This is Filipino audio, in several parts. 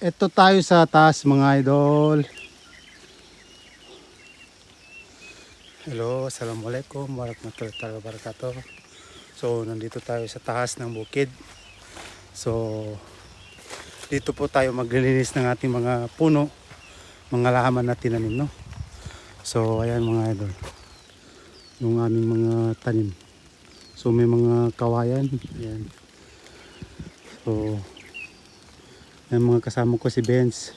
Ito tayo sa taas mga idol. Hello, assalamualaikum warahmatullahi wabarakatuh. So nandito tayo sa taas ng bukid. So dito po tayo maglilinis ng ating mga puno, mga halaman na tinanim, no? So ayan mga idol, yung aming mga tanim. So may mga kawayan, ayan. So yung mga kasama ko si Benz.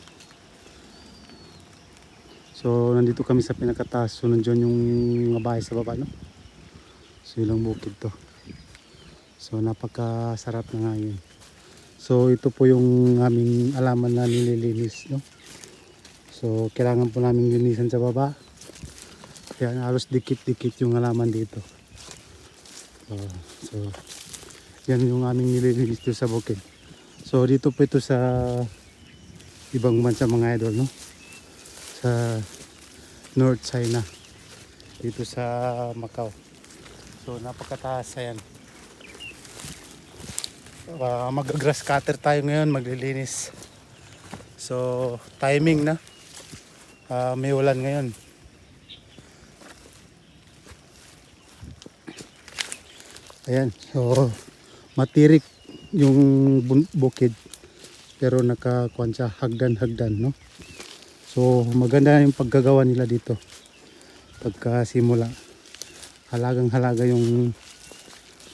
So nandito kami sa pinakataas. So nandiyan yung mga bahay sa baba, no? So ilang bukid to. So napakasarap na ngayon. So ito po yung aming alaman na nililinis, no? So kailangan po namin linisan sa baba. Kaya halos dikit-dikit yung halaman dito. So yan yung aming nililinis dito sa bukid. So dito po ito sa ibang bansa mga idol, no? Sa North China, dito sa Macau. So napakataas, ayan. Mag-grass cutter tayo ngayon, maglilinis. So timing na, may ulan ngayon. Ayan, so matirik yung bukid, pero nakakuan siya, hagdan-hagdan, no? So maganda yung paggagawa nila dito. Pagkasimula, halagang-halaga yung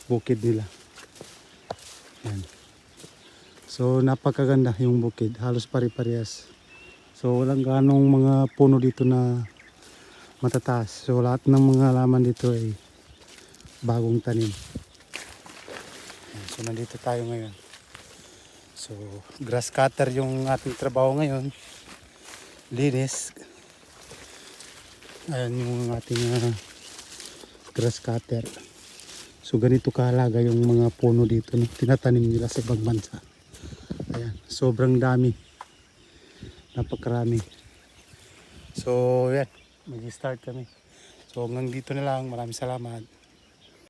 bukid nila. Ayan. So napakaganda yung bukid, halos pare-parehas. So walang ganong mga puno dito na matataas. So lahat ng mga halaman dito ay bagong tanim. Ayan. So nandito tayo ngayon. So grass cutter yung ating trabaho ngayon. Linis. Ayan yung ating grass cutter. So ganito kahalaga yung mga puno dito, no? Tinatanim nila sa ibang bansa. Ayan, sobrang dami. Napakarami. So yan, mag-start kami. So hanggang dito na lang. Maraming salamat.